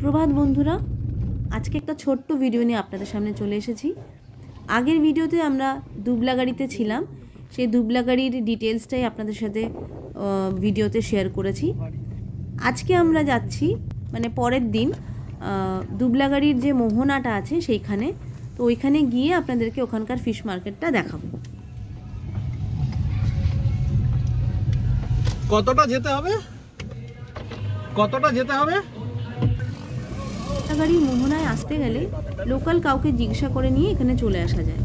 সুপ্রভাত বন্ধুরা, আজকে একটা ছোট্ট ভিডিও নিয়ে আপনাদের সামনে চলে এসেছি। আগের ভিডিওতে আমরা দুবলাগাড়িতে ছিলাম, সেই দুবলাগাড়ির ডিটেলসটাই আপনাদের সাথে ভিডিওতে শেয়ার করেছি। আজকে আমরা যাচ্ছি মানে পরের দিন দুবলাগাড়ির যে মোহনাটা আছে সেইখানে, তো ওইখানে গিয়ে আপনাদেরকে ওখানকার ফিশ মার্কেটটা দেখাবো। কতটা যেতে হবে গাড়ির মোহনায় আসতে গেলে লোকাল কাউকে জিজ্ঞাসা করে নিয়ে এখানে চলে আসা যায়।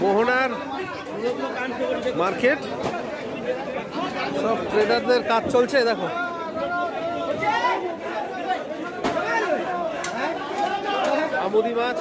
মোহনার মার্কেট, সব ট্রেডারদের কাজ চলছে। দেখো আমুদি মাছ,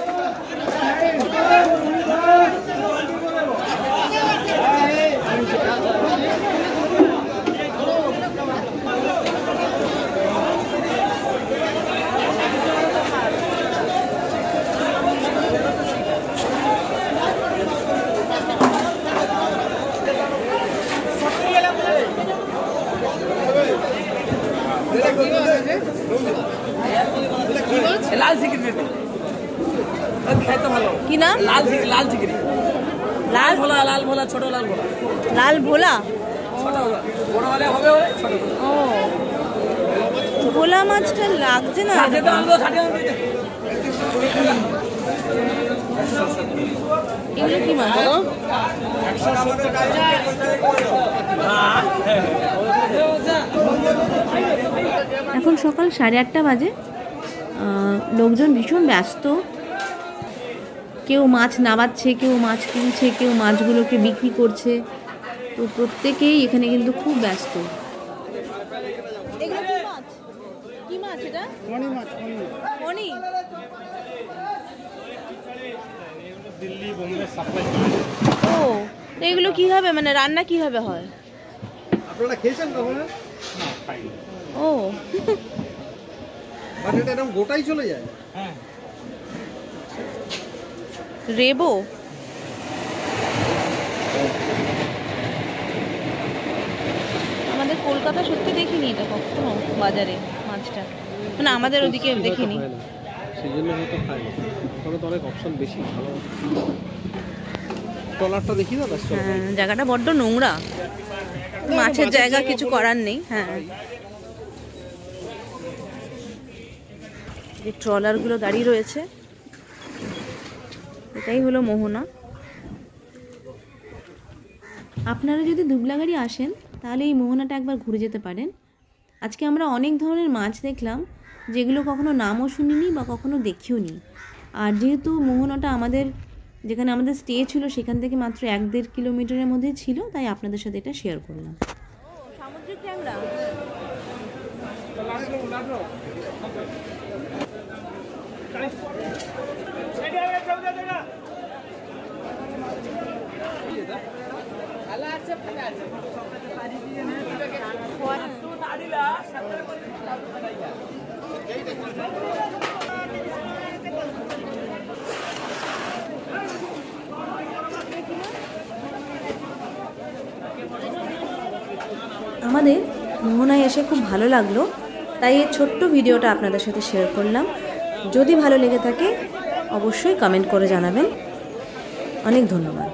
লাল চিংড়ি খেতে ভালো। কি নাম? লাল চিংড়ি, লাল ভোলা, লাল ভোলা, ছোট লাল ভোলা। লাল ভোলা, ছোট বড় হলে হবে ছোট। ও ভোলা মাছটা লাগছে না। এগুলো কি মাছ? এখন সকাল 8:30 বাজে। লোকজন ভীষণ ব্যস্ত, কেউ মাছ নামাচ্ছে, কেউ মাছ তুলছে, কেউ মাছগুলোকে বিক্রি করছে। তো প্রত্যেকেই এখানে কিন্তু খুব ব্যস্ত। কি মাছ এটা? মণি। দিল্লি বোম্বে সাপ্লাই। ও এগুলো কিভাবে মানে রান্না কিভাবে হয়? আপনারা খেয়েছেন কখনো? না, খাইনি। ও বাট এটা এরকম গোটাই চলে যায়। হ্যাঁ, রেবো। আমাদের কলকাতা সত্যি দেখিনি এটা কখনো বাজারে মাছটা, মানে আমাদের ওদিকে দেখিনি। সেই জন্য হয়তো খাই, তবে তো অনেক অপশন বেশি ভালো। ট্রলারটা দেখি না, হ্যাঁ, জায়গাটা বড্ড নোংরা, মাছের জায়গা, কিছু করার নেই। হ্যাঁ, যে ট্রলারগুলো দাঁড়িয়ে রয়েছে এটাই হলো মোহনা। আপনারা যদি দুবলাগাড়ি আসেন তাহলে এই মোহনাটা একবার ঘুরে যেতে পারেন। আজকে আমরা অনেক ধরনের মাছ দেখলাম যেগুলো কখনো নামও শুনিনি বা কখনো দেখিও নি। আর যেহেতু মোহনাটা আমাদের যেখানে আমাদের স্টে ছিল সেখান থেকে মাত্র 1-1.5 কিলোমিটারের মধ্যে ছিল, তাই আপনাদের সাথে এটা শেয়ার করলাম। সামুদ্রিক ট্যাংরা। আমাদের মোহনায় এসে খুব ভালো লাগলো, তাই এই ছোট্ট ভিডিওটা আপনাদের সাথে শেয়ার করলাম। যদি ভালো লেগে থাকে অবশ্যই কমেন্ট করে জানাবেন। অনেক ধন্যবাদ।